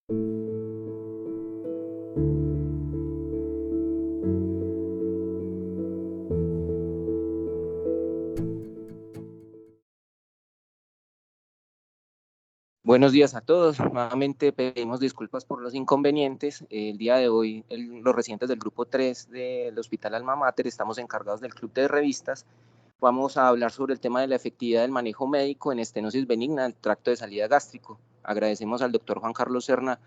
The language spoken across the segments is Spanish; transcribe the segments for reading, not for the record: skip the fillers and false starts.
Buenos días a todos. Nuevamente pedimos disculpas por los inconvenientes. El día de hoy, los residentes del grupo 3 del Hospital Alma Mater estamos encargados del club de revistas. Vamos a hablar sobre el tema de la efectividad del manejo médico en estenosis benigna del tracto de salida gástrico. Agradecemos al doctor Juan Carlos Serna,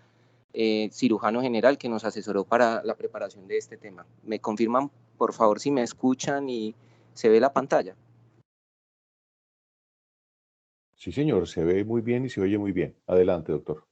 cirujano general, que nos asesoró para la preparación de este tema. ¿Me confirman, por favor, si me escuchan y se ve la pantalla? Sí, señor, se ve muy bien y se oye muy bien. Adelante, doctor.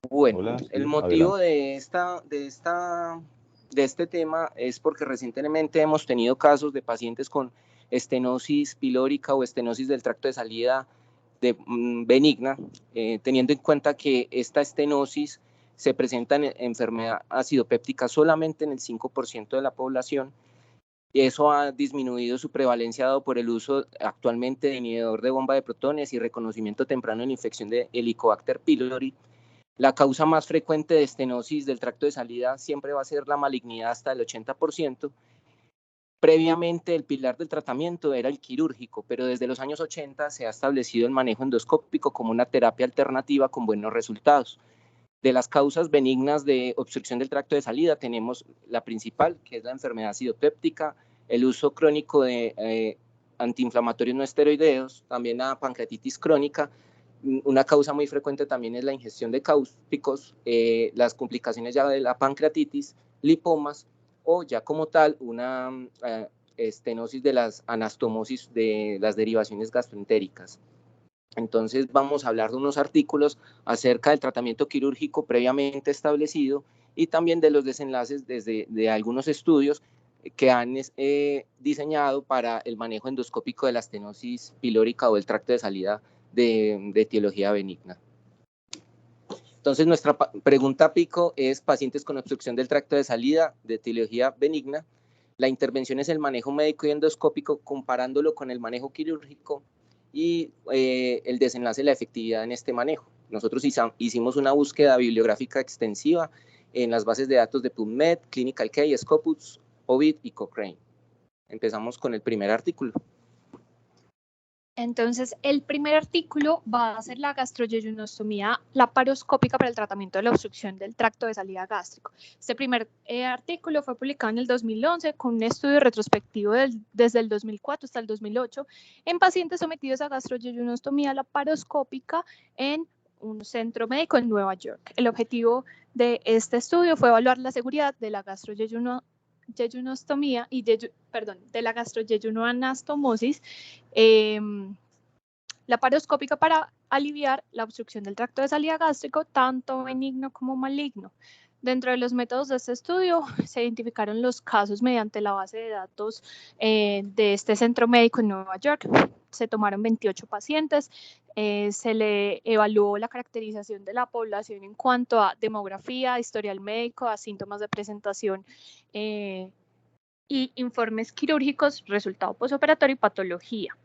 Bueno, Hola, el sí, motivo adelante. de este tema es porque recientemente hemos tenido casos de pacientes con estenosis pilórica o estenosis del tracto de salida benigna, teniendo en cuenta que esta estenosis se presenta en enfermedad acidopéptica solamente en el 5% de la población, y eso ha disminuido su prevalencia dado por el uso actualmente de inhibidor de bomba de protones y reconocimiento temprano en infección de Helicobacter pylori. La causa más frecuente de estenosis del tracto de salida siempre va a ser la malignidad hasta el 80%. Previamente el pilar del tratamiento era el quirúrgico, pero desde los años 80 se ha establecido el manejo endoscópico como una terapia alternativa con buenos resultados. De las causas benignas de obstrucción del tracto de salida tenemos la principal, que es la enfermedad acidopéptica, el uso crónico de antiinflamatorios no esteroideos, también la pancreatitis crónica. Una causa muy frecuente también es la ingestión de cáusticos, las complicaciones ya de la pancreatitis, lipomas o ya como tal una estenosis de las anastomosis de las derivaciones gastroentéricas. Entonces vamos a hablar de unos artículos acerca del tratamiento quirúrgico previamente establecido y también de los desenlaces de algunos estudios que han diseñado para el manejo endoscópico de la estenosis pilórica o el tracto de salida de etiología benigna. Entonces nuestra pregunta pico es: pacientes con obstrucción del tracto de salida de etiología benigna, la intervención es el manejo médico y endoscópico comparándolo con el manejo quirúrgico y el desenlace de la efectividad en este manejo. Nosotros hicimos una búsqueda bibliográfica extensiva en las bases de datos de PubMed, Clinical Key, Scopus, Ovid y Cochrane. Empezamos con el primer artículo. Entonces, el primer artículo va a ser la gastroyejunostomía laparoscópica para el tratamiento de la obstrucción del tracto de salida gástrico. Este primer artículo fue publicado en el 2011 con un estudio retrospectivo desde el 2004 hasta el 2008 en pacientes sometidos a gastroyejunostomía laparoscópica en un centro médico en Nueva York. El objetivo de este estudio fue evaluar la seguridad de la gastroyejunostomía y de la gastroyejunoanastomosis laparoscópica para aliviar la obstrucción del tracto de salida gástrico, tanto benigno como maligno. Dentro de los métodos de este estudio se identificaron los casos mediante la base de datos de este centro médico en Nueva York. Se tomaron 28 pacientes, se le evaluó la caracterización de la población en cuanto a demografía, historial médico, a síntomas de presentación y informes quirúrgicos, resultado postoperatorio y patología.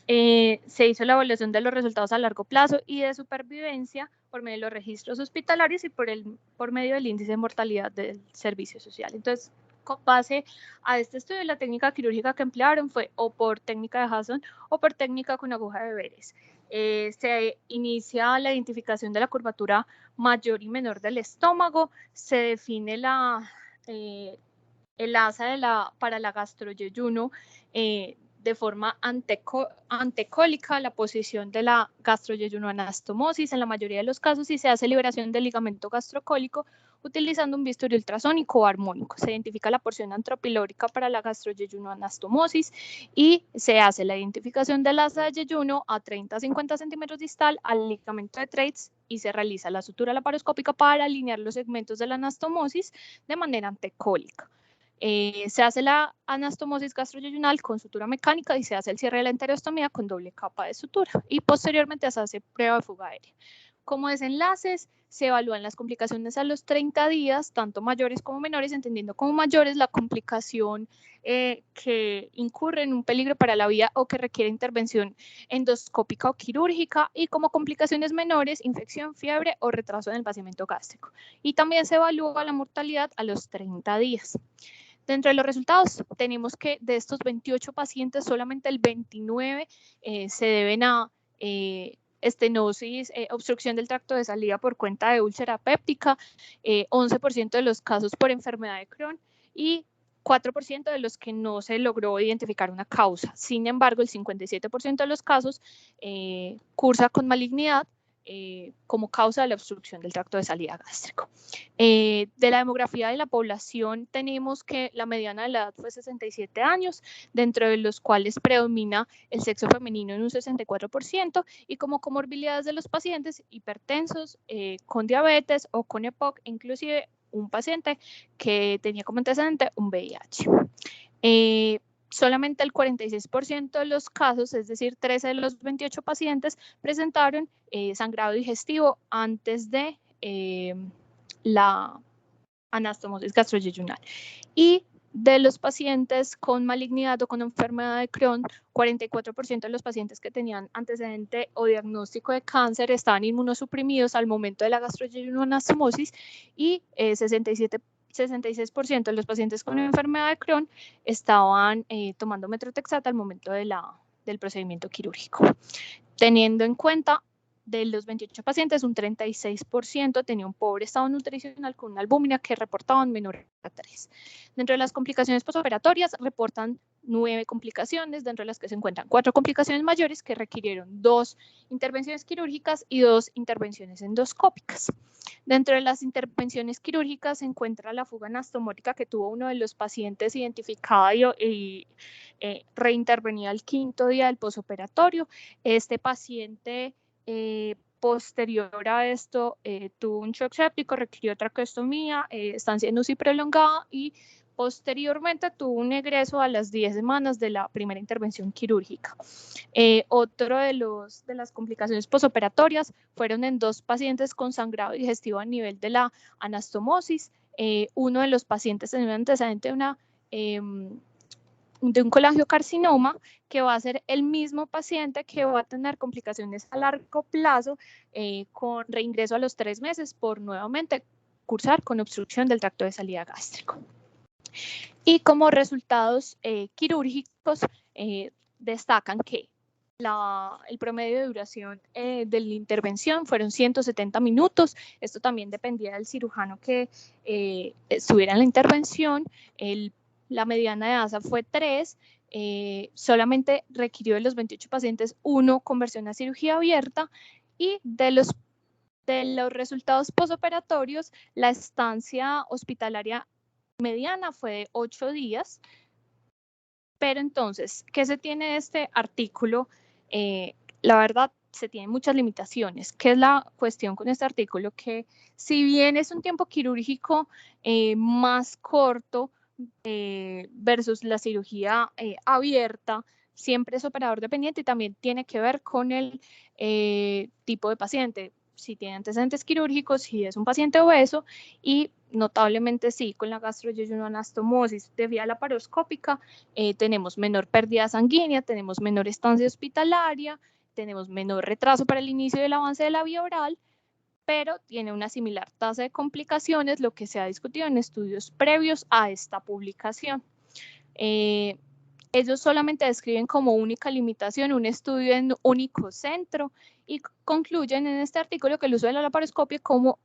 Se hizo la evaluación de los resultados a largo plazo y de supervivencia por medio de los registros hospitalarios y por medio del índice de mortalidad del servicio social. Entonces, con base a este estudio, la técnica quirúrgica que emplearon fue o por técnica de Hasson o por técnica con aguja de Beres. Se inicia la identificación de la curvatura mayor y menor del estómago, se define el asa para la gastroyeyuno de forma antecólica, la posición de la gastroyeyunoanastomosis en la mayoría de los casos, y se hace liberación del ligamento gastrocólico utilizando un bisturí ultrasónico armónico. Se identifica la porción antropilórica para la gastroyeyunoanastomosis y se hace la identificación del asa de yeyuno a 30 a 50 centímetros distal al ligamento de Treitz y se realiza la sutura laparoscópica para alinear los segmentos de la anastomosis de manera antecólica. Se hace la anastomosis gastroyeyunal con sutura mecánica y se hace el cierre de la enterostomía con doble capa de sutura y posteriormente se hace prueba de fuga aérea. Como desenlaces, se evalúan las complicaciones a los 30 días, tanto mayores como menores, entendiendo como mayores la complicación que incurre en un peligro para la vida o que requiere intervención endoscópica o quirúrgica, y como complicaciones menores, infección, fiebre o retraso en el vaciamiento gástrico. Y también se evalúa la mortalidad a los 30 días. Dentro de los resultados, tenemos que de estos 28 pacientes, solamente el 29 se deben a estenosis, obstrucción del tracto de salida por cuenta de úlcera péptica, 11% de los casos por enfermedad de Crohn y 4% de los que no se logró identificar una causa. Sin embargo, el 57% de los casos cursa con malignidad como causa de la obstrucción del tracto de salida gástrico. De la demografía de la población, tenemos que la mediana de la edad fue 67 años, dentro de los cuales predomina el sexo femenino en un 64%, y como comorbilidades de los pacientes, hipertensos, con diabetes o con EPOC, inclusive un paciente que tenía como antecedente un VIH. Solamente el 46% de los casos, es decir, 13 de los 28 pacientes, presentaron sangrado digestivo antes de la anastomosis gastroyeyunal. Y de los pacientes con malignidad o con enfermedad de Crohn, 44% de los pacientes que tenían antecedente o diagnóstico de cáncer estaban inmunosuprimidos al momento de la gastroyejunoanastomosis, y 66% de los pacientes con enfermedad de Crohn estaban tomando metrotexata al momento del procedimiento quirúrgico. Teniendo en cuenta, de los 28 pacientes, un 36% tenía un pobre estado nutricional con una albúmina que reportaban menor a 3. Dentro de las complicaciones postoperatorias, reportan 9 complicaciones, dentro de las que se encuentran 4 complicaciones mayores que requirieron 2 intervenciones quirúrgicas y 2 intervenciones endoscópicas. Dentro de las intervenciones quirúrgicas se encuentra la fuga anastomótica que tuvo uno de los pacientes identificada y reintervenida al 5º día del posoperatorio. Este paciente posterior a esto tuvo un shock séptico, requirió traqueostomía, estancia en UCI prolongada, y posteriormente tuvo un egreso a las 10 semanas de la primera intervención quirúrgica. Otro de las complicaciones posoperatorias fueron en 2 pacientes con sangrado digestivo a nivel de la anastomosis. Uno de los pacientes tenía un antecedente de un colangiocarcinoma, que va a ser el mismo paciente que va a tener complicaciones a largo plazo con reingreso a los 3 meses por nuevamente cursar con obstrucción del tracto de salida gástrico. Y como resultados quirúrgicos destacan que el promedio de duración de la intervención fueron 170 minutos. Esto también dependía del cirujano que estuviera en la intervención. La mediana de ASA fue 3, solamente requirió de los 28 pacientes 1 conversión a cirugía abierta, y de los resultados posoperatorios, la estancia hospitalaria mediana fue de 8 días. Pero entonces, ¿qué se tiene de este artículo? La verdad, se tienen muchas limitaciones. ¿Qué es la cuestión con este artículo? Que si bien es un tiempo quirúrgico más corto, versus la cirugía abierta, siempre es operador dependiente y también tiene que ver con el tipo de paciente. Si tiene antecedentes quirúrgicos, si es un paciente obeso, y notablemente sí, con la gastroyejunoanastomosis de vía laparoscópica tenemos menor pérdida sanguínea, tenemos menor estancia hospitalaria, tenemos menor retraso para el inicio del avance de la vía oral, pero tiene una similar tasa de complicaciones, lo que se ha discutido en estudios previos a esta publicación. Ellos solamente describen como única limitación un estudio en único centro y concluyen en este artículo que el uso de la laparoscopia como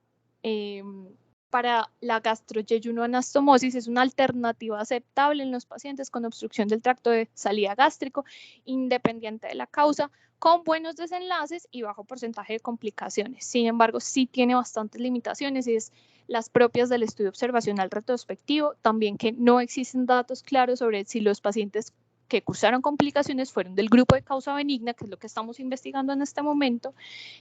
para la gastroyejunoanastomosis es una alternativa aceptable en los pacientes con obstrucción del tracto de salida gástrico, independiente de la causa, con buenos desenlaces y bajo porcentaje de complicaciones. Sin embargo, sí tiene bastantes limitaciones, y es las propias del estudio observacional retrospectivo, también que no existen datos claros sobre si los pacientes que cursaron complicaciones fueron del grupo de causa benigna, que es lo que estamos investigando en este momento.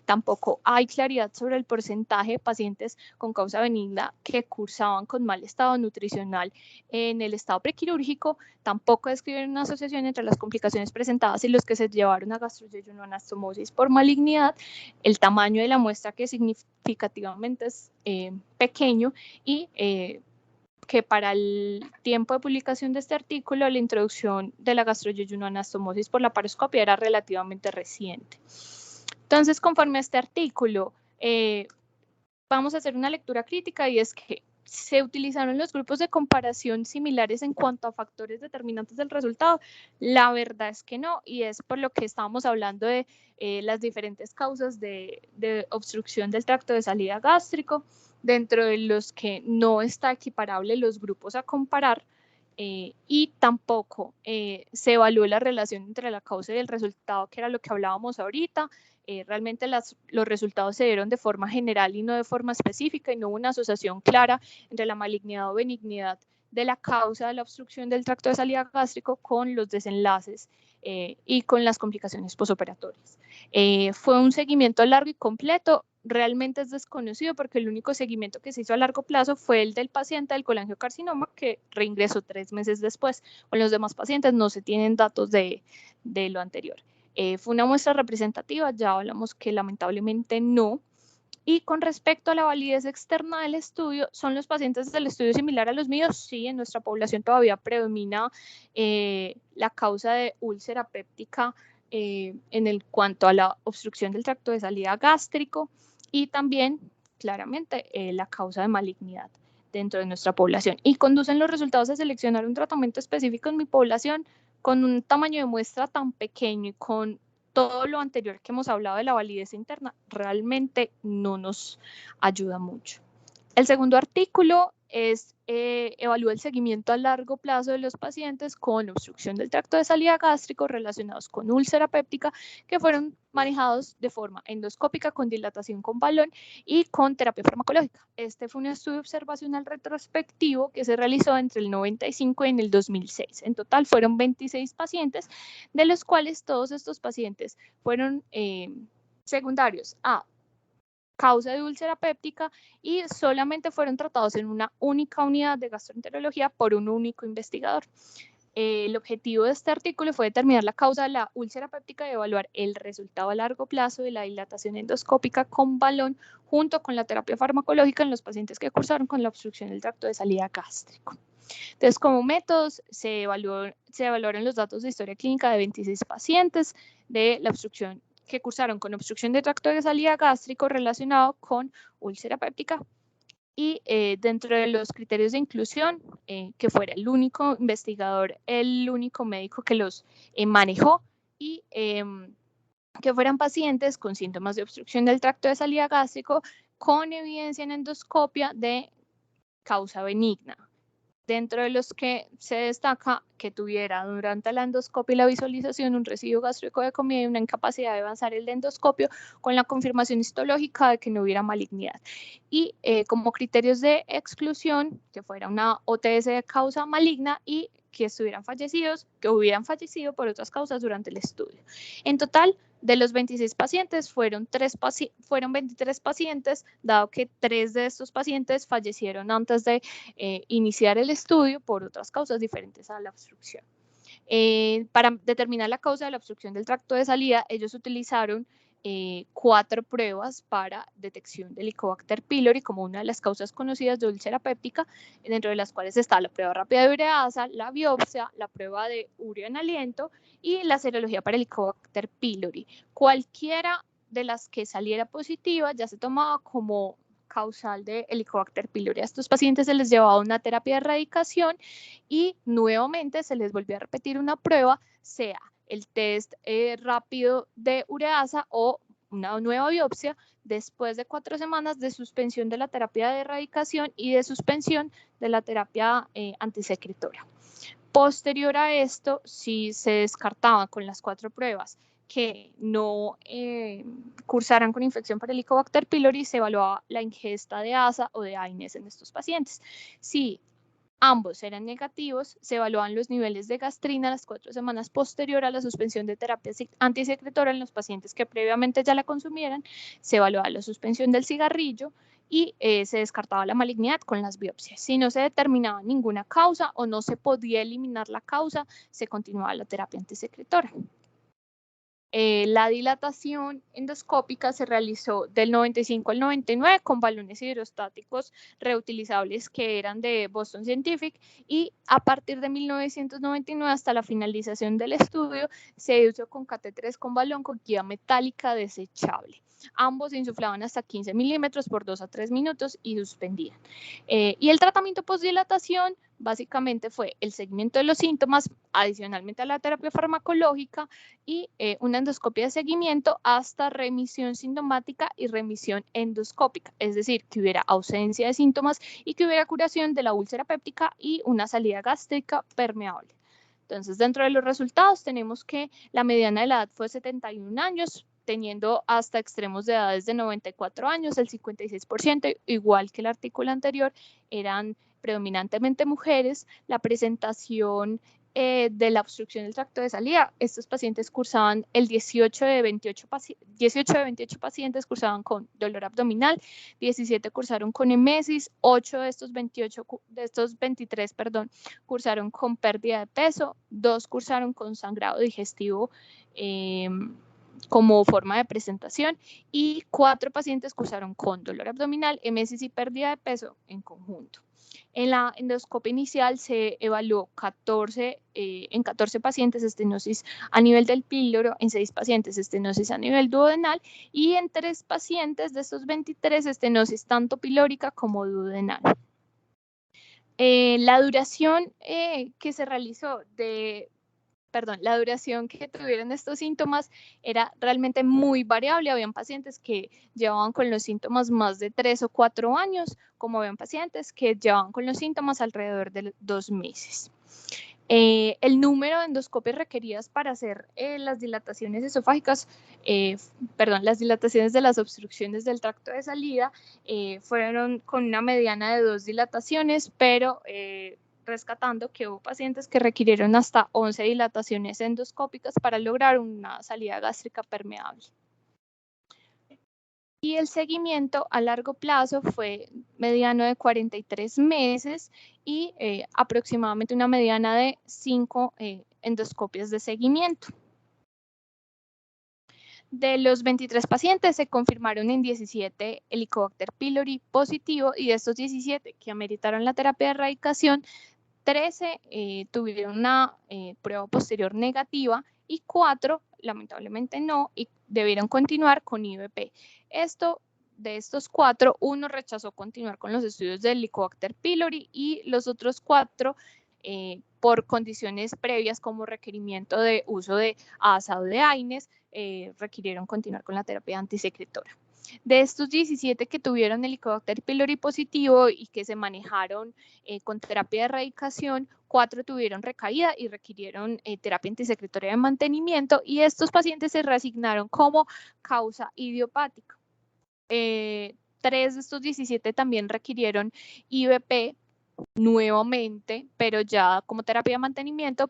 Tampoco hay claridad sobre el porcentaje de pacientes con causa benigna que cursaban con mal estado nutricional en el estado prequirúrgico. Tampoco describen una asociación entre las complicaciones presentadas y los que se llevaron a gastroyejunoanastomosis por malignidad. El tamaño de la muestra, que significativamente es pequeño, y que para el tiempo de publicación de este artículo, la introducción de la gastroyejunoanastomosis por laparoscopia era relativamente reciente. Entonces, conforme a este artículo, vamos a hacer una lectura crítica, y es que se utilizaron los grupos de comparación similares en cuanto a factores determinantes del resultado. La verdad es que no, y es por lo que estábamos hablando de las diferentes causas de obstrucción del tracto de salida gástrico, dentro de los que no está equiparable los grupos a comparar, y tampoco se evaluó la relación entre la causa y el resultado, que era lo que hablábamos ahorita. Realmente los resultados se dieron de forma general y no de forma específica, y no hubo una asociación clara entre la malignidad o benignidad de la causa de la obstrucción del tracto de salida gástrico con los desenlaces y con las complicaciones posoperatorias. Fue un seguimiento largo y completo. Realmente es desconocido, porque el único seguimiento que se hizo a largo plazo fue el del paciente del colangiocarcinoma, que reingresó 3 meses después. Con los demás pacientes no se tienen datos de lo anterior. ¿Fue una muestra representativa? Ya hablamos que lamentablemente no. Y con respecto a la validez externa del estudio, ¿son los pacientes del estudio similar a los míos? Sí, en nuestra población todavía predomina la causa de úlcera péptica en cuanto a la obstrucción del tracto de salida gástrico, y también claramente la causa de malignidad dentro de nuestra población. Y conducen los resultados a seleccionar un tratamiento específico en mi población. Con un tamaño de muestra tan pequeño y con todo lo anterior que hemos hablado de la validez interna, realmente no nos ayuda mucho. El segundo artículo evalúa el seguimiento a largo plazo de los pacientes con obstrucción del tracto de salida gástrico relacionados con úlcera péptica, que fueron manejados de forma endoscópica, con dilatación con balón y con terapia farmacológica. Este fue un estudio observacional retrospectivo que se realizó entre el 95 y en el 2006. En total fueron 26 pacientes, de los cuales todos estos pacientes fueron secundarios a causa de úlcera péptica, y solamente fueron tratados en una única unidad de gastroenterología por un único investigador. El objetivo de este artículo fue determinar la causa de la úlcera péptica y evaluar el resultado a largo plazo de la dilatación endoscópica con balón junto con la terapia farmacológica en los pacientes que cursaron con la obstrucción del tracto de salida gástrico. Entonces, como métodos, se evaluaron los datos de historia clínica de 26 pacientes de la obstrucción que cursaron con obstrucción de tracto de salida gástrico relacionado con úlcera péptica, y dentro de los criterios de inclusión, que fuera el único investigador, el único médico que los manejó, y que fueran pacientes con síntomas de obstrucción del tracto de salida gástrico con evidencia en endoscopia de causa benigna, dentro de los que se destaca que tuviera durante la endoscopia y la visualización un residuo gástrico de comida y una incapacidad de avanzar el endoscopio, con la confirmación histológica de que no hubiera malignidad. Y como criterios de exclusión, que fuera una OTS de causa maligna y que hubieran fallecido por otras causas durante el estudio. En total, de los 26 pacientes, fueron 23 pacientes, dado que 3 de estos pacientes fallecieron antes de iniciar el estudio por otras causas diferentes a la obstrucción. Para determinar la causa de la obstrucción del tracto de salida, ellos utilizaron 4 pruebas para detección del Helicobacter pylori como una de las causas conocidas de úlcera péptica, dentro de las cuales está la prueba rápida de ureasa, la biopsia, la prueba de urea en aliento y la serología para el Helicobacter pylori. Cualquiera de las que saliera positiva ya se tomaba como causal de Helicobacter pylori. A estos pacientes se les llevaba una terapia de erradicación y nuevamente se les volvió a repetir una prueba, sea el test rápido de ureasa o una nueva biopsia, después de 4 semanas de suspensión de la terapia de erradicación y de suspensión de la terapia antisecretora. Posterior a esto, si se descartaba con las 4 pruebas que no cursaran con infección por Helicobacter pylori, se evaluaba la ingesta de ASA o de AINES en estos pacientes. Si Ambos eran negativos, se evaluaban los niveles de gastrina las 4 semanas posterior a la suspensión de terapia antisecretora en los pacientes que previamente ya la consumieran, se evaluaba la suspensión del cigarrillo y se descartaba la malignidad con las biopsias. Si no se determinaba ninguna causa o no se podía eliminar la causa, se continuaba la terapia antisecretora. La dilatación endoscópica se realizó del 95 al 99 con balones hidrostáticos reutilizables que eran de Boston Scientific, y a partir de 1999 hasta la finalización del estudio se usó con catéteres con balón con guía metálica desechable. Ambos se insuflaban hasta 15 milímetros por 2 a 3 minutos y suspendían. Y el tratamiento postdilatación básicamente fue el seguimiento de los síntomas adicionalmente a la terapia farmacológica y una endoscopia de seguimiento hasta remisión sintomática y remisión endoscópica, es decir, que hubiera ausencia de síntomas y que hubiera curación de la úlcera péptica y una salida gástrica permeable. Entonces, dentro de los resultados tenemos que la mediana de la edad fue 71 años, teniendo hasta extremos de edades de 94 años, el 56%, igual que el artículo anterior, eran predominantemente mujeres. La presentación de la obstrucción del tracto de salida, estos pacientes cursaban, el 18 de 28 pacientes cursaban con dolor abdominal, 17 cursaron con emesis, 8 de estos 23, cursaron con pérdida de peso, 2 cursaron con sangrado digestivo como forma de presentación, y 4 pacientes cursaron con dolor abdominal, emesis y pérdida de peso en conjunto. En la endoscopia inicial se evaluó en 14 pacientes estenosis a nivel del píloro, en 6 pacientes estenosis a nivel duodenal y en 3 pacientes de estos 23 estenosis tanto pilórica como duodenal. La duración que se realizó la duración que tuvieron estos síntomas era realmente muy variable. Habían pacientes que llevaban con los síntomas más de 3 o 4 años, como habían pacientes que llevaban con los síntomas alrededor de 2 meses. El número de endoscopias requeridas para hacer las dilataciones esofágicas, las dilataciones de las obstrucciones del tracto de salida fueron con una mediana de 2 dilataciones, pero rescatando que hubo pacientes que requirieron hasta 11 dilataciones endoscópicas para lograr una salida gástrica permeable. Y el seguimiento a largo plazo fue mediano de 43 meses y aproximadamente una mediana de 5 endoscopias de seguimiento. De los 23 pacientes se confirmaron en 17 Helicobacter pylori positivo, y de estos 17 que ameritaron la terapia de erradicación, 13 tuvieron una prueba posterior negativa y 4 lamentablemente no, y debieron continuar con IVP. De estos 4, 1 rechazó continuar con los estudios del Helicobacter pylori y los otros 4 por condiciones previas como requerimiento de uso de ASA o de AINES requirieron continuar con la terapia antisecretora. De estos 17 que tuvieron Helicobacter pylori positivo y que se manejaron con terapia de erradicación, 4 tuvieron recaída y requirieron terapia antisecretoria de mantenimiento, y estos pacientes se reasignaron como causa idiopática. 3 de estos 17 también requirieron IVP nuevamente, pero ya como terapia de mantenimiento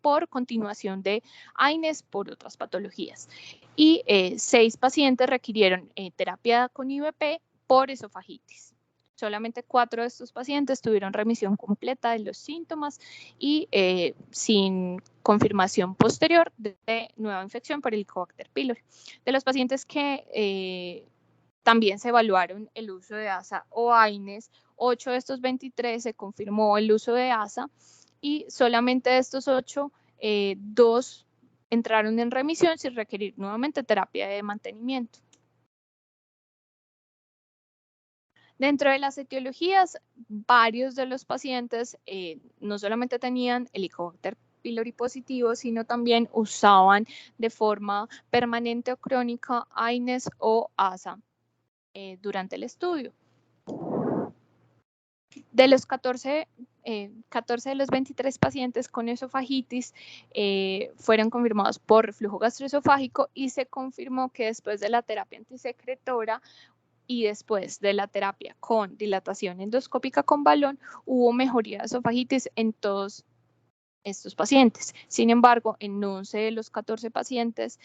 por continuación de AINES por otras patologías. Y 6 pacientes requirieron terapia con IVP por esofagitis. Solamente 4 de estos pacientes tuvieron remisión completa de los síntomas y sin confirmación posterior de nueva infección por Helicobacter pylori. De los pacientes que también se evaluaron el uso de ASA o AINES, 8 de estos 23 se confirmó el uso de ASA, y solamente de estos 8, 2 entraron en remisión sin requerir nuevamente terapia de mantenimiento. Dentro de las etiologías, varios de los pacientes no solamente tenían Helicobacter pylori positivo, sino también usaban de forma permanente o crónica AINES o ASA durante el estudio. De los 14 de los 23 pacientes con esofagitis fueron confirmados por reflujo gastroesofágico, y se confirmó que después de la terapia antisecretora y después de la terapia con dilatación endoscópica con balón, hubo mejoría de esofagitis en todos estos pacientes. Sin embargo, en 11 de los 14 pacientes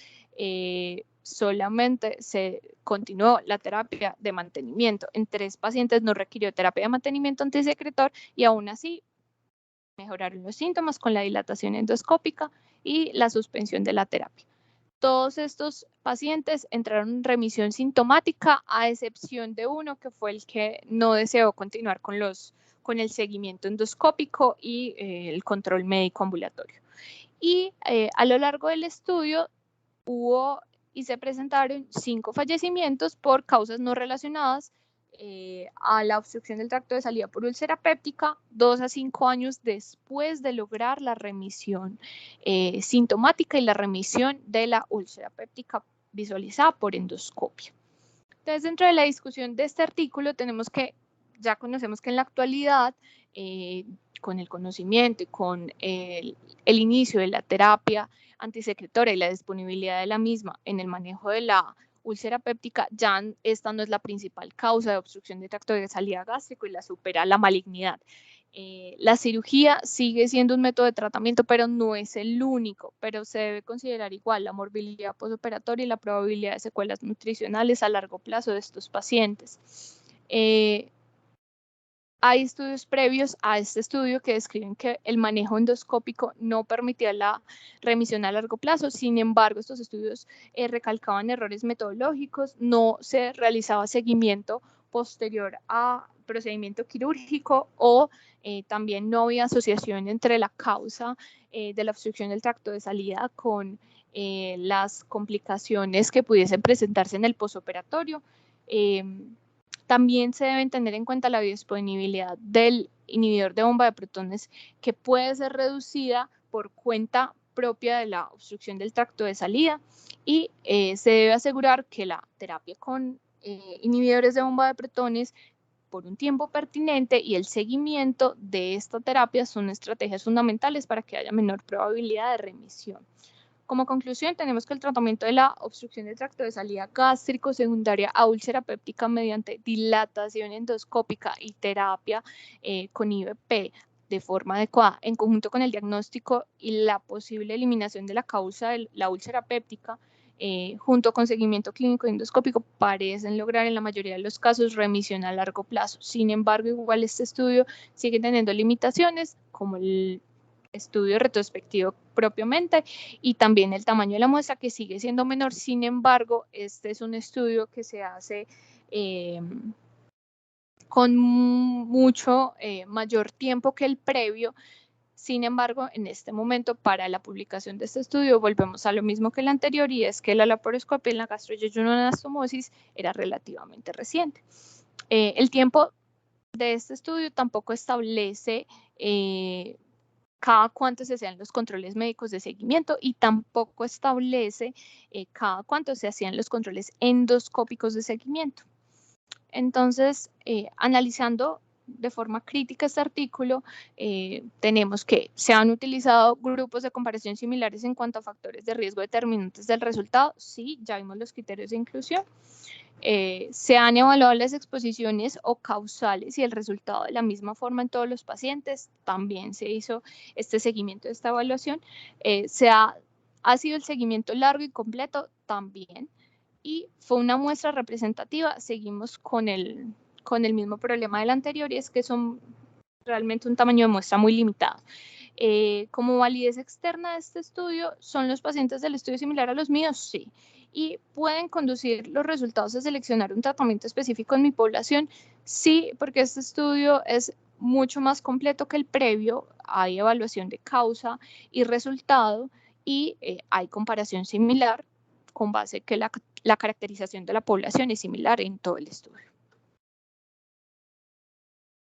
solamente se continuó la terapia de mantenimiento. En 3 pacientes no requirió terapia de mantenimiento antisecretor y aún así mejoraron los síntomas con la dilatación endoscópica y la suspensión de la terapia. Todos estos pacientes entraron en remisión sintomática, a excepción de uno que fue el que no deseó continuar con el seguimiento endoscópico y el control médico ambulatorio. Y a lo largo del estudio hubo y se presentaron 5 fallecimientos por causas no relacionadas a la obstrucción del tracto de salida por úlcera péptica 2 a 5 años después de lograr la remisión sintomática y la remisión de la úlcera péptica visualizada por endoscopia. Entonces, dentro de la discusión de este artículo tenemos que, ya conocemos que en la actualidad, con el conocimiento y con el inicio de la terapia antisecretora y la disponibilidad de la misma en el manejo de la úlcera péptica, ya esta no es la principal causa de obstrucción de tracto de salida gástrico y la supera la malignidad. La cirugía sigue siendo un método de tratamiento, pero no es el único, pero se debe considerar igual la morbilidad postoperatoria y la probabilidad de secuelas nutricionales a largo plazo de estos pacientes. Hay estudios previos a este estudio que describen que el manejo endoscópico no permitía la remisión a largo plazo. Sin embargo, estos estudios recalcaban errores metodológicos, no se realizaba seguimiento posterior a procedimiento quirúrgico o también no había asociación entre la causa de la obstrucción del tracto de salida con las complicaciones que pudiesen presentarse en el posoperatorio. También se deben tener en cuenta la biodisponibilidad del inhibidor de bomba de protones, que puede ser reducida por cuenta propia de la obstrucción del tracto de salida, y se debe asegurar que la terapia con inhibidores de bomba de protones por un tiempo pertinente y el seguimiento de esta terapia son estrategias fundamentales para que haya menor probabilidad de remisión. Como conclusión, tenemos que el tratamiento de la obstrucción del tracto de salida gástrico secundaria a úlcera péptica mediante dilatación endoscópica y terapia con IVP de forma adecuada, en conjunto con el diagnóstico y la posible eliminación de la causa de la úlcera péptica, junto con seguimiento clínico endoscópico, parecen lograr en la mayoría de los casos remisión a largo plazo. Sin embargo, igual este estudio sigue teniendo limitaciones, como el estudio retrospectivo propiamente, y también el tamaño de la muestra, que sigue siendo menor. Sin embargo, este es un estudio que se hace con mucho mayor tiempo que el previo. Sin embargo, en este momento, para la publicación de este estudio, volvemos a lo mismo que el anterior, y es que la laparoscopia en la gastroyejunoanastomosis era relativamente reciente. El tiempo de este estudio tampoco establece cada cuánto se hacían los controles médicos de seguimiento, y tampoco establece cada cuánto se hacían los controles endoscópicos de seguimiento. Entonces, analizando de forma crítica este artículo, tenemos que se han utilizado grupos de comparación similares en cuanto a factores de riesgo determinantes del resultado. Sí, ya vimos los criterios de inclusión. Se han evaluado las exposiciones o causales y el resultado de la misma forma en todos los pacientes. También se hizo este seguimiento de esta evaluación. Ha sido el seguimiento largo y completo también, y fue una muestra representativa. Seguimos con el mismo problema del anterior, y es que son realmente un tamaño de muestra muy limitado. Como validez externa de este estudio, ¿son los pacientes del estudio similar a los míos? Sí. ¿Y pueden conducir los resultados a seleccionar un tratamiento específico en mi población? Sí, porque este estudio es mucho más completo que el previo. Hay evaluación de causa y resultado, y hay comparación similar con base que la caracterización de la población es similar en todo el estudio.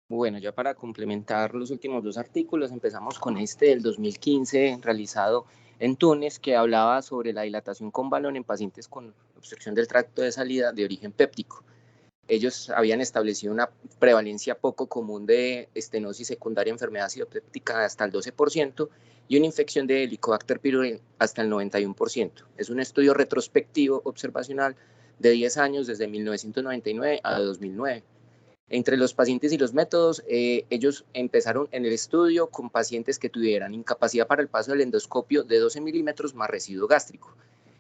Bueno, ya para complementar los últimos 2 artículos, empezamos con este del 2015 realizado en Túnez, que hablaba sobre la dilatación con balón en pacientes con obstrucción del tracto de salida de origen péptico. Ellos habían establecido una prevalencia poco común de estenosis secundaria enfermedad acidopéptica hasta el 12% y una infección de Helicobacter pylori hasta el 91%. Es un estudio retrospectivo observacional de 10 años desde 1999 a 2009. Entre los pacientes y los métodos, ellos empezaron en el estudio con pacientes que tuvieran incapacidad para el paso del endoscopio de 12 milímetros más residuo gástrico.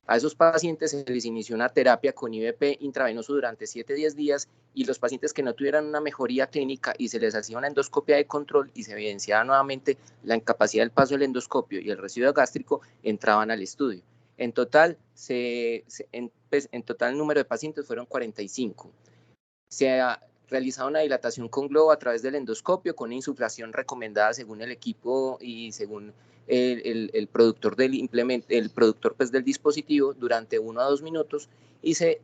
A esos pacientes se les inició una terapia con IVP intravenoso durante 7-10 días y los pacientes que no tuvieran una mejoría clínica y se les hacía una endoscopia de control y se evidenciaba nuevamente la incapacidad del paso del endoscopio y el residuo gástrico, entraban al estudio. En total, en total el número de pacientes fueron 45. Se ha realizado una dilatación con globo a través del endoscopio con una insuflación recomendada según el equipo y según el productor del implemento, el productor pues, del dispositivo durante 1 a 2 minutos y se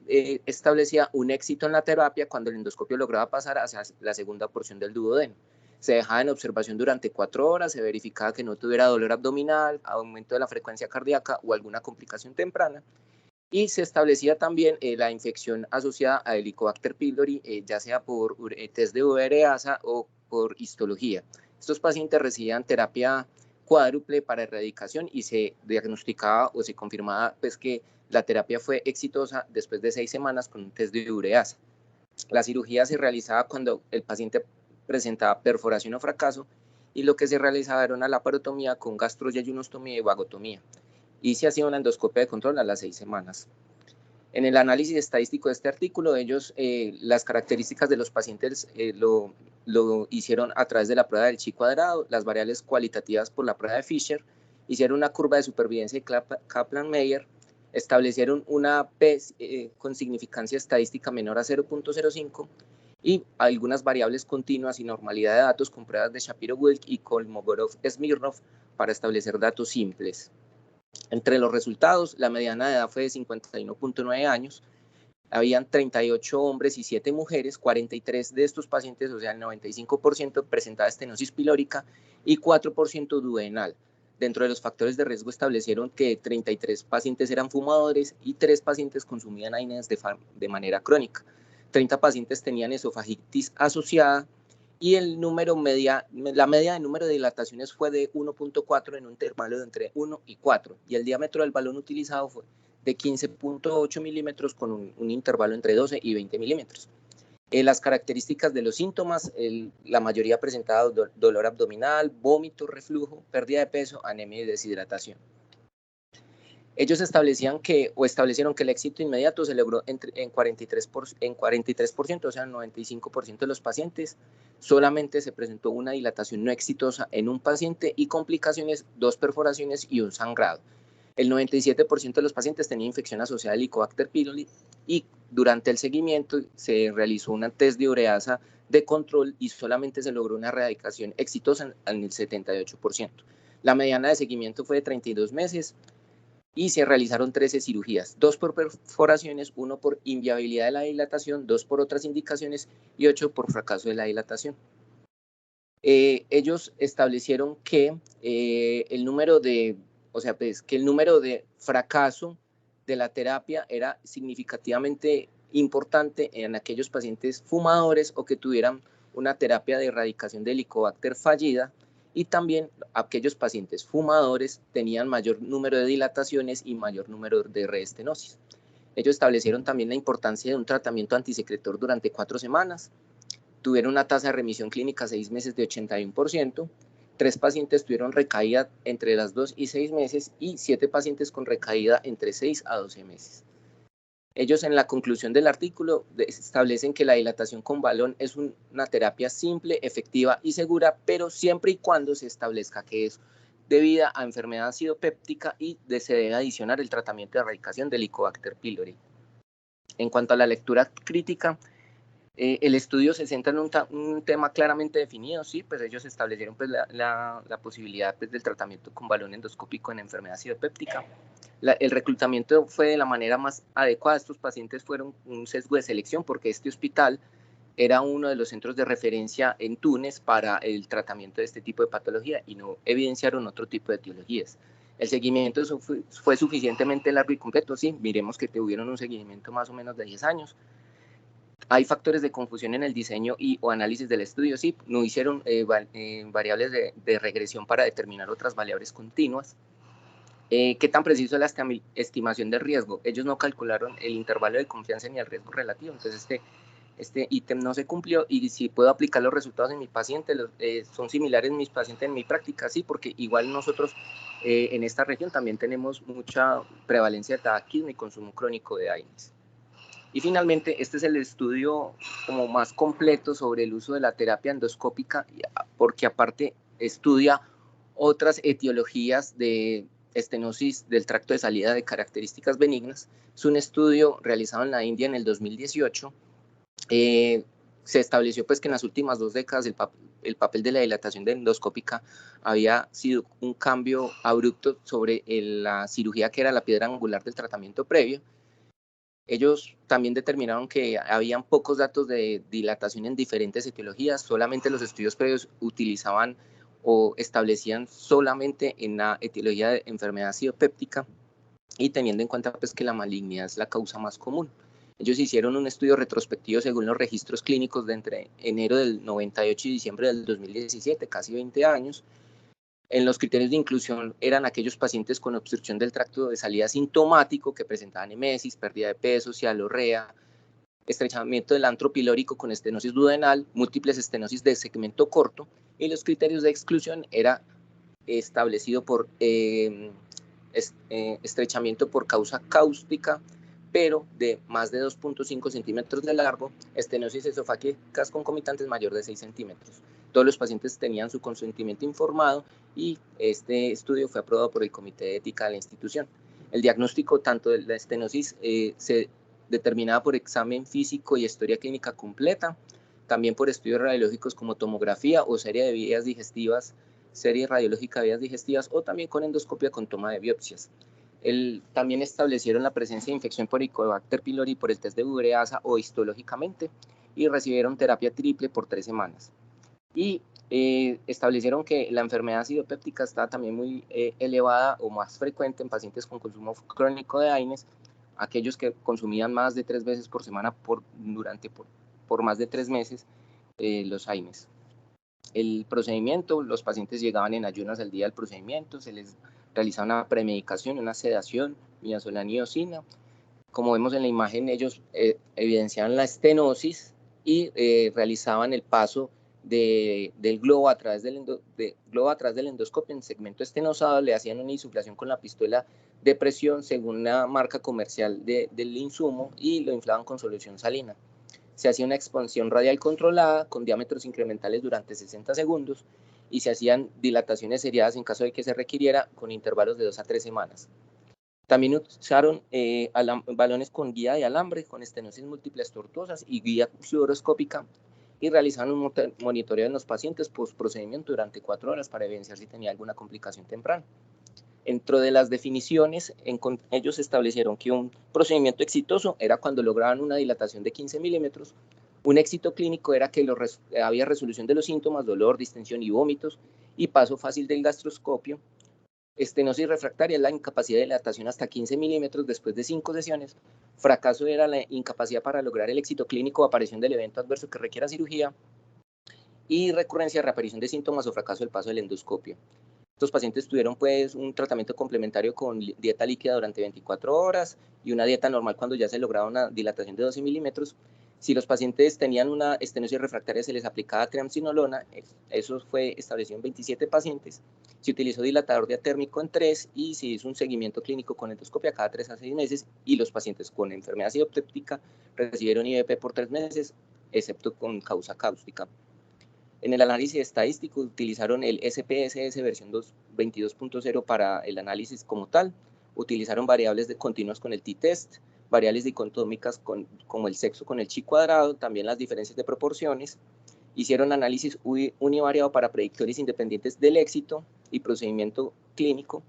establecía un éxito en la terapia cuando el endoscopio lograba pasar hacia la segunda porción del duodeno. Se dejaba en observación durante 4 horas, se verificaba que no tuviera dolor abdominal, aumento de la frecuencia cardíaca o alguna complicación temprana. Y se establecía también la infección asociada a Helicobacter pylori, ya sea por test de ureasa o por histología. Estos pacientes recibían terapia cuádruple para erradicación y se diagnosticaba o se confirmaba pues, que la terapia fue exitosa después de 6 semanas con un test de ureasa. La cirugía se realizaba cuando el paciente presentaba perforación o fracaso y lo que se realizaba era una laparotomía con gastroyeyunostomía y vagotomía. Y se hacía una endoscopia de control a las 6 semanas. En el análisis estadístico de este artículo, ellos las características de los pacientes lo hicieron a través de la prueba del chi cuadrado, las variables cualitativas por la prueba de Fisher, hicieron una curva de supervivencia de Kaplan-Meier, establecieron una P con significancia estadística menor a 0.05 y algunas variables continuas y normalidad de datos con pruebas de Shapiro-Wilk y Kolmogorov-Smirnov para establecer datos simples. Entre los resultados, la mediana de edad fue de 51.9 años, habían 38 hombres y 7 mujeres, 43 de estos pacientes, o sea, el 95% presentaba estenosis pilórica y 4% duodenal. Dentro de los factores de riesgo establecieron que 33 pacientes eran fumadores y 3 pacientes consumían AINES de manera crónica. 30 pacientes tenían esofagitis asociada y la media de número de dilataciones fue de 1.4 en un intervalo de entre 1 y 4 y el diámetro del balón utilizado fue de 15.8 milímetros con un intervalo entre 12 y 20 milímetros. Las características de los síntomas, la mayoría presentaba dolor abdominal, vómito, reflujo, pérdida de peso, anemia y deshidratación. Ellos establecieron que el éxito inmediato se logró en 43%, o sea, el 95% de los pacientes. Solamente se presentó una dilatación no exitosa en un paciente y complicaciones, 2 perforaciones y un sangrado. El 97% de los pacientes tenía infección asociada a Helicobacter pylori y durante el seguimiento se realizó un test de ureasa de control y solamente se logró una erradicación exitosa en el 78%. La mediana de seguimiento fue de 32 meses. Y se realizaron 13 cirugías, 2 por perforaciones, 1 por inviabilidad de la dilatación, 2 por otras indicaciones y 8 por fracaso de la dilatación. Ellos establecieron que el número de fracaso de la terapia era significativamente importante en aquellos pacientes fumadores o que tuvieran una terapia de erradicación de Helicobacter fallida, y también aquellos pacientes fumadores tenían mayor número de dilataciones y mayor número de reestenosis. Ellos establecieron también la importancia de un tratamiento antisecretor durante 4 semanas, tuvieron una tasa de remisión clínica 6 meses de 81%, 3 pacientes tuvieron recaída entre las 2 y 6 meses y 7 pacientes con recaída entre 6 a 12 meses. Ellos en la conclusión del artículo establecen que la dilatación con balón es una terapia simple, efectiva y segura, pero siempre y cuando se establezca que es debida a enfermedad acidopéptica y se debe adicionar el tratamiento de erradicación del Helicobacter pylori. En cuanto a la lectura crítica, el estudio se centra en un tema claramente definido, sí, pues ellos establecieron pues, la posibilidad pues, del tratamiento con balón endoscópico en enfermedad acidopéptica. El reclutamiento fue de la manera más adecuada. Estos pacientes fueron un sesgo de selección porque este hospital era uno de los centros de referencia en Túnez para el tratamiento de este tipo de patología y no evidenciaron otro tipo de etiologías. El seguimiento fue suficientemente largo y completo, sí, miremos que tuvieron un seguimiento más o menos de 10 años. Hay factores de confusión en el diseño o análisis del estudio, sí, no hicieron variables de regresión para determinar otras variables continuas. ¿Qué tan preciso es la estimación del riesgo? Ellos no calcularon el intervalo de confianza ni el riesgo relativo, entonces este ítem no se cumplió, y si puedo aplicar los resultados en mi paciente, son similares mis pacientes en mi práctica, sí, porque igual nosotros en esta región también tenemos mucha prevalencia de tabaquismo y consumo crónico de AINES. Y finalmente, este es el estudio como más completo sobre el uso de la terapia endoscópica, porque aparte estudia otras etiologías de estenosis del tracto de salida de características benignas. Es un estudio realizado en la India en el 2018. Se estableció pues que en las últimas 2 décadas el papel de la dilatación endoscópica había sido un cambio abrupto sobre la cirugía, que era la piedra angular del tratamiento previo. Ellos también determinaron que habían pocos datos de dilatación en diferentes etiologías, solamente los estudios previos utilizaban o establecían solamente en la etiología de enfermedad acidopéptica, y teniendo en cuenta pues que la malignidad es la causa más común. Ellos hicieron un estudio retrospectivo según los registros clínicos de entre enero del 98 y diciembre del 2017, casi 20 años. En los criterios de inclusión eran aquellos pacientes con obstrucción del tracto de salida sintomático que presentaban emesis, pérdida de peso, cialorrea, estrechamiento del antro pilórico con estenosis duodenal, múltiples estenosis de segmento corto, y los criterios de exclusión era establecido por estrechamiento por causa cáustica, pero de más de 2.5 centímetros de largo, estenosis esofágicas concomitantes mayor de 6 centímetros. Todos los pacientes tenían su consentimiento informado, y este estudio fue aprobado por el Comité de Ética de la institución. El diagnóstico tanto de la estenosis se determinaba por examen físico y historia clínica completa, también por estudios radiológicos como tomografía o serie de vías digestivas, serie radiológica de vías digestivas, o también con endoscopia con toma de biopsias. También establecieron la presencia de infección por Helicobacter pylori por el test de ureasa o histológicamente, y recibieron terapia triple por 3 semanas. Y establecieron que la enfermedad acidopéptica está también muy elevada o más frecuente en pacientes con consumo crónico de AINES, aquellos que consumían más de 3 veces por semana por más de 3 meses los AINES. El procedimiento, los pacientes llegaban en ayunas al día del procedimiento, se les realizaba una premedicación, una sedación, midazolam y iosina. Como vemos en la imagen, ellos evidenciaban la estenosis y realizaban el paso del globo a través del endoscopio en segmento estenosado, le hacían una insuflación con la pistola de presión según la marca comercial del insumo, y lo inflaban con solución salina. Se hacía una expansión radial controlada con diámetros incrementales durante 60 segundos, y se hacían dilataciones seriadas en caso de que se requiriera con intervalos de 2 a 3 semanas. También usaron balones con guía de alambre, con estenosis múltiples tortuosas y guía fluoroscópica, y realizaron un monitoreo en los pacientes post procedimiento durante 4 horas para evidenciar si tenía alguna complicación temprana. Dentro de las definiciones, ellos establecieron que un procedimiento exitoso era cuando lograban una dilatación de 15 milímetros. Un éxito clínico era que había resolución de los síntomas, dolor, distensión y vómitos, y paso fácil del gastroscopio. Estenosis refractaria es la incapacidad de dilatación hasta 15 milímetros después de 5 sesiones. Fracaso era la incapacidad para lograr el éxito clínico o aparición del evento adverso que requiera cirugía. Y recurrencia, reaparición de síntomas o fracaso del paso del endoscopio. Estos pacientes tuvieron pues un tratamiento complementario con dieta líquida durante 24 horas y una dieta normal cuando ya se lograba una dilatación de 12 milímetros. Si los pacientes tenían una estenosis refractaria, se les aplicaba triamcinolona. Eso fue establecido en 27 pacientes. Se utilizó dilatador diatérmico en 3, y se hizo un seguimiento clínico con endoscopia cada 3 a 6 meses, y los pacientes con enfermedad acidopéptica recibieron IVP por 3 meses, excepto con causa cáustica. En el análisis estadístico utilizaron el SPSS versión 22.0 para el análisis como tal. Utilizaron variables continuas con el t-test, variables dicotómicas como el sexo con el chi cuadrado, también las diferencias de proporciones. Hicieron análisis univariado para predictores independientes del éxito y procedimiento clínico.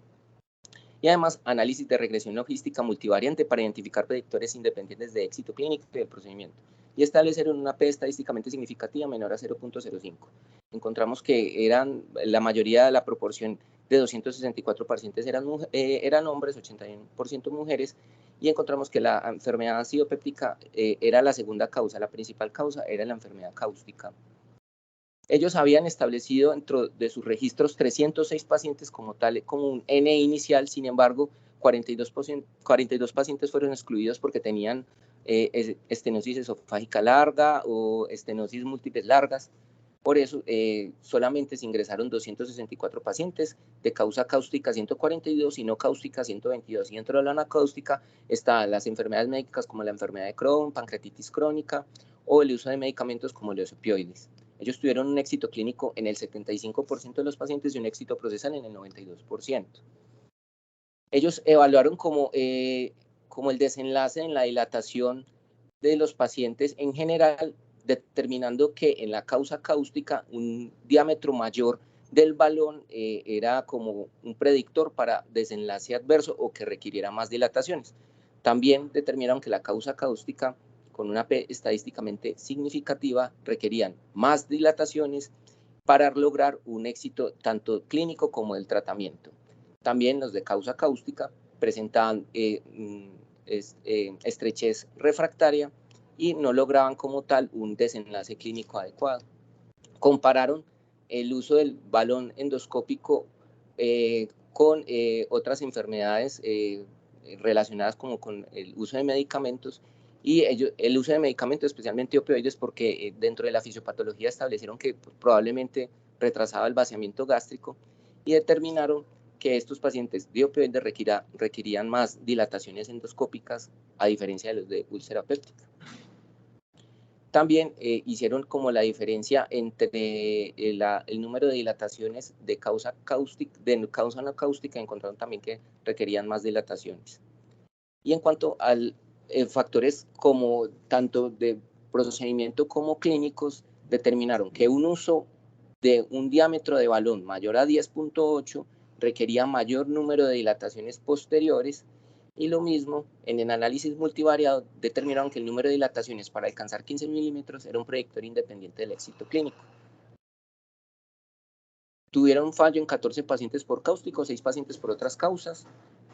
Y además análisis de regresión logística multivariante para identificar predictores independientes de éxito clínico y del procedimiento, y establecieron una P estadísticamente significativa menor a 0.05. Encontramos que la mayoría de la proporción de 264 pacientes eran hombres, 81% mujeres, y encontramos que la enfermedad acidopéptica era la segunda causa, la principal causa era la enfermedad cáustica. Ellos habían establecido dentro de sus registros 306 pacientes como tal, como un N inicial. Sin embargo, 42 pacientes fueron excluidos porque tenían estenosis esofágica larga o estenosis múltiples largas. Por eso solamente se ingresaron 264 pacientes, de causa cáustica 142 y no cáustica 122. Y dentro de la no cáustica están las enfermedades médicas como la enfermedad de Crohn, pancreatitis crónica o el uso de medicamentos como los opioides. Ellos tuvieron un éxito clínico en el 75% de los pacientes y un éxito procesal en el 92%. Ellos evaluaron como el desenlace en la dilatación de los pacientes en general, determinando que en la causa cáustica un diámetro mayor del balón era como un predictor para desenlace adverso o que requiriera más dilataciones. También determinaron que la causa cáustica, con una P estadísticamente significativa, requerían más dilataciones para lograr un éxito tanto clínico como del tratamiento. También los de causa cáustica presentaban estrechez refractaria y no lograban como tal un desenlace clínico adecuado. Compararon el uso del balón endoscópico con otras enfermedades relacionadas como con el uso de medicamentos, y el uso de medicamentos, especialmente opioides, porque dentro de la fisiopatología establecieron que probablemente retrasaba el vaciamiento gástrico, y determinaron que estos pacientes de opioides requerían más dilataciones endoscópicas a diferencia de los de úlcera péptica. También hicieron como la diferencia entre el número de dilataciones de causa no cáustica, encontraron también que requerían más dilataciones. Y en cuanto a factores como tanto de procedimiento como clínicos, determinaron que un uso de un diámetro de balón mayor a 10.8 requería mayor número de dilataciones posteriores, y lo mismo en el análisis multivariado determinaron que el número de dilataciones para alcanzar 15 milímetros era un predictor independiente del éxito clínico. Tuvieron fallo en 14 pacientes por cáustico, 6 pacientes por otras causas.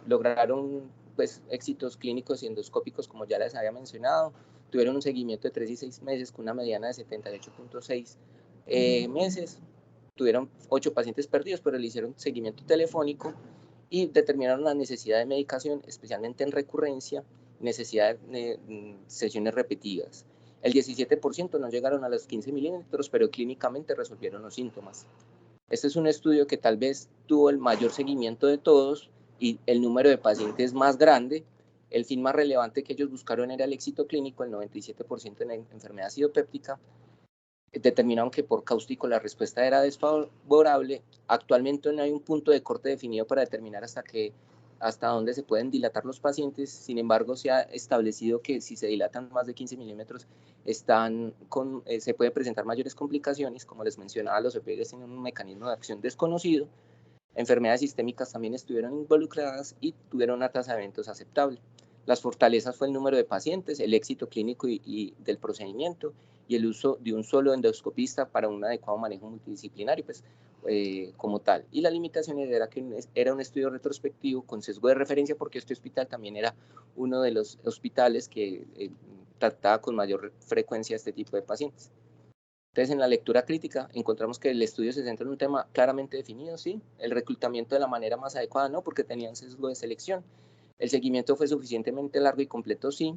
Lograron pues éxitos clínicos y endoscópicos, como ya les había mencionado. Tuvieron un seguimiento de 3 y 6 meses con una mediana de 78.6 meses. Tuvieron 8 pacientes perdidos, pero le hicieron seguimiento telefónico y determinaron la necesidad de medicación, especialmente en recurrencia, necesidad de sesiones repetidas. El 17% no llegaron a los 15 milímetros, pero clínicamente resolvieron los síntomas. Este es un estudio que tal vez tuvo el mayor seguimiento de todos y el número de pacientes más grande. El fin más relevante que ellos buscaron era el éxito clínico, el 97% en la enfermedad acidopéptica. Determinaron que por cáustico la respuesta era desfavorable. Actualmente no hay un punto de corte definido para determinar hasta dónde se pueden dilatar los pacientes. Sin embargo, se ha establecido que si se dilatan más de 15 milímetros se pueden presentar mayores complicaciones. Como les mencionaba, los opioides tienen un mecanismo de acción desconocido. Enfermedades sistémicas también estuvieron involucradas y tuvieron una tasa de eventos aceptable. Las fortalezas fue el número de pacientes, el éxito clínico y del procedimiento, y el uso de un solo endoscopista para un adecuado manejo multidisciplinario, pues, como tal. Y la limitación era que era un estudio retrospectivo con sesgo de referencia, porque este hospital también era uno de los hospitales que trataba con mayor frecuencia este tipo de pacientes. Entonces, en la lectura crítica encontramos que el estudio se centra en un tema claramente definido, sí. El reclutamiento de la manera más adecuada, no, porque tenían sesgo de selección. El seguimiento fue suficientemente largo y completo, sí.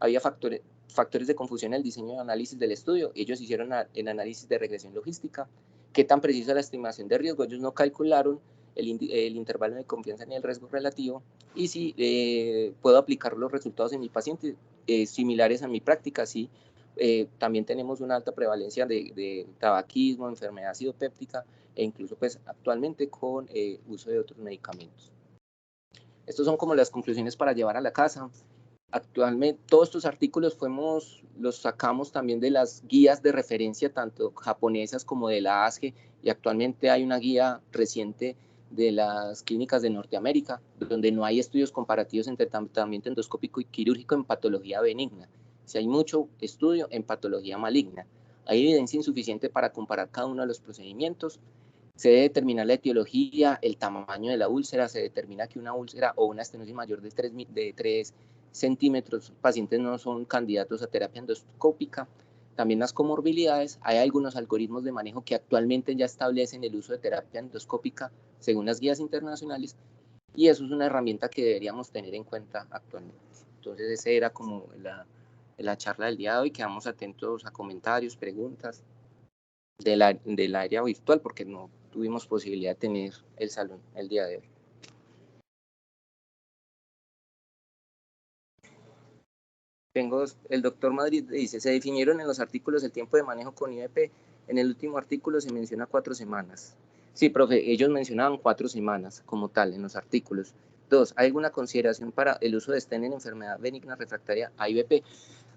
Había factores de confusión en el diseño y análisis del estudio. Ellos hicieron el análisis de regresión logística. ¿Qué tan precisa la estimación de riesgo? Ellos no calcularon el intervalo de confianza ni el riesgo relativo. Y si puedo aplicar los resultados en mi paciente similares a mi práctica, sí. También tenemos una alta prevalencia de tabaquismo, enfermedad acidopéptica, e incluso pues actualmente con uso de otros medicamentos. Estos son como las conclusiones para llevar a la casa. Actualmente todos estos artículos los sacamos también de las guías de referencia, tanto japonesas como de la ASGE, y actualmente hay una guía reciente de las clínicas de Norteamérica, donde no hay estudios comparativos entre tratamiento endoscópico y quirúrgico en patología benigna. Si hay mucho estudio en patología maligna, hay evidencia insuficiente para comparar cada uno de los procedimientos. Se debe determinar la etiología, el tamaño de la úlcera. Se determina que una úlcera o una estenosis mayor de 3 centímetros, pacientes no son candidatos a terapia endoscópica. también las comorbilidades. Hay algunos algoritmos de manejo que actualmente ya establecen el uso de terapia endoscópica según las guías internacionales, y eso es una herramienta que deberíamos tener en cuenta actualmente. Entonces, esa era como la charla del día de hoy. Quedamos atentos a comentarios, preguntas del área virtual, porque no tuvimos posibilidad de tener el salón el día de hoy. Tengo el doctor Madrid, dice, se definieron en los artículos el tiempo de manejo con IVP. En el último artículo se menciona 4 semanas. Sí, profe, ellos mencionaban 4 semanas como tal en los artículos. 2, ¿hay alguna consideración para el uso de STEN en enfermedad benigna refractaria a IVP?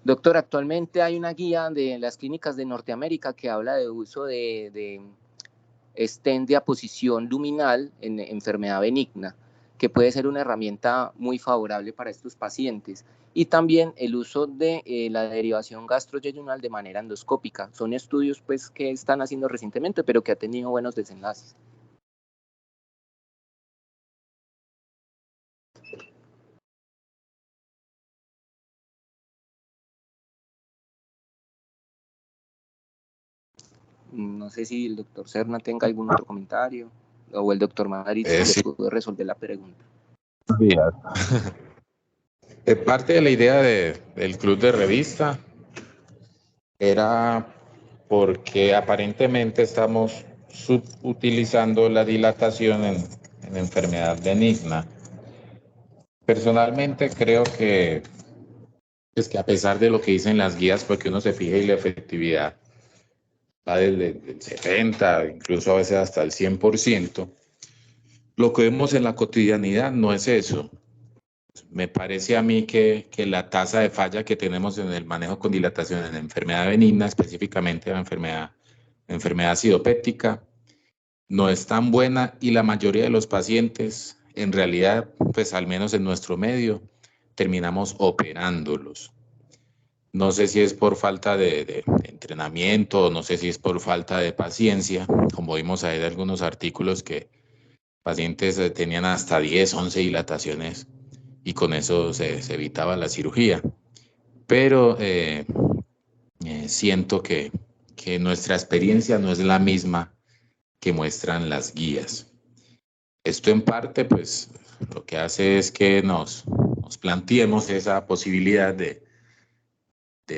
Doctor, actualmente hay una guía de las clínicas de Norteamérica que habla de uso de STEN de aposición luminal en enfermedad benigna, que puede ser una herramienta muy favorable para estos pacientes. Y también el uso de la derivación gastroyeyunal de manera endoscópica. Son estudios pues, que están haciendo recientemente, pero que ha tenido buenos desenlaces. No sé si el doctor Serna tenga algún otro comentario, o el doctor Madrid si Sí. le pudo resolver la pregunta. Parte de la idea del club de revista era porque aparentemente estamos subutilizando la dilatación en enfermedad benigna. Personalmente creo que es que a pesar de lo que dicen las guías, porque uno se fija y la efectividad va desde el 70, incluso a veces hasta el 100%, lo que vemos en la cotidianidad no es eso. Me parece a mí que la tasa de falla que tenemos en el manejo con dilatación en enfermedad benigna, específicamente la enfermedad acidopéctica, no es tan buena, y la mayoría de los pacientes, en realidad, pues al menos en nuestro medio, terminamos operándolos. No sé si es por falta de entrenamiento, no sé si es por falta de paciencia, como vimos ahí de algunos artículos que pacientes tenían hasta 10, 11 dilataciones y con eso se evitaba la cirugía. Pero siento que nuestra experiencia no es la misma que muestran las guías. Esto en parte, pues, lo que hace es que nos planteemos esa posibilidad de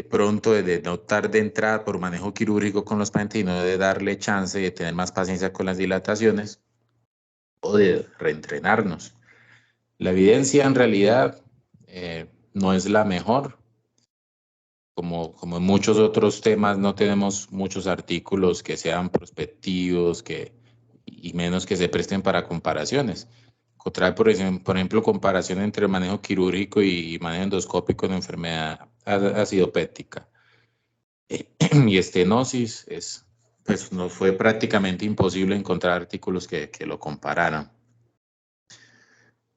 pronto de no optar de entrada por manejo quirúrgico con los pacientes y no de darle chance de tener más paciencia con las dilataciones o de reentrenarnos. La evidencia en realidad no es la mejor. Como en muchos otros temas, no tenemos muchos artículos que sean prospectivos y menos que se presten para comparaciones. Trae, por ejemplo, comparación entre manejo quirúrgico y manejo endoscópico en enfermedad acidopética y estenosis. Pues nos fue prácticamente imposible encontrar artículos que lo compararan.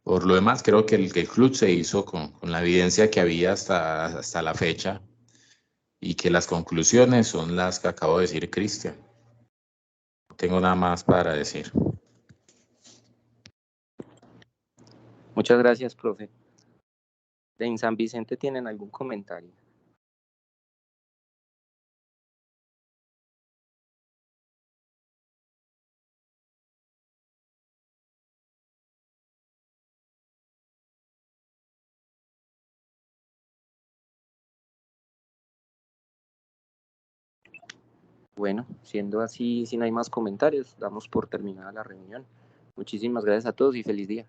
Por lo demás, creo que el club se hizo con la evidencia que había hasta la fecha, y que las conclusiones son las que acabo de decir Cristian. No tengo nada más para decir. Muchas gracias, profe. ¿En San Vicente tienen algún comentario? Bueno, siendo así, si no hay más comentarios, damos por terminada la reunión. Muchísimas gracias a todos y feliz día.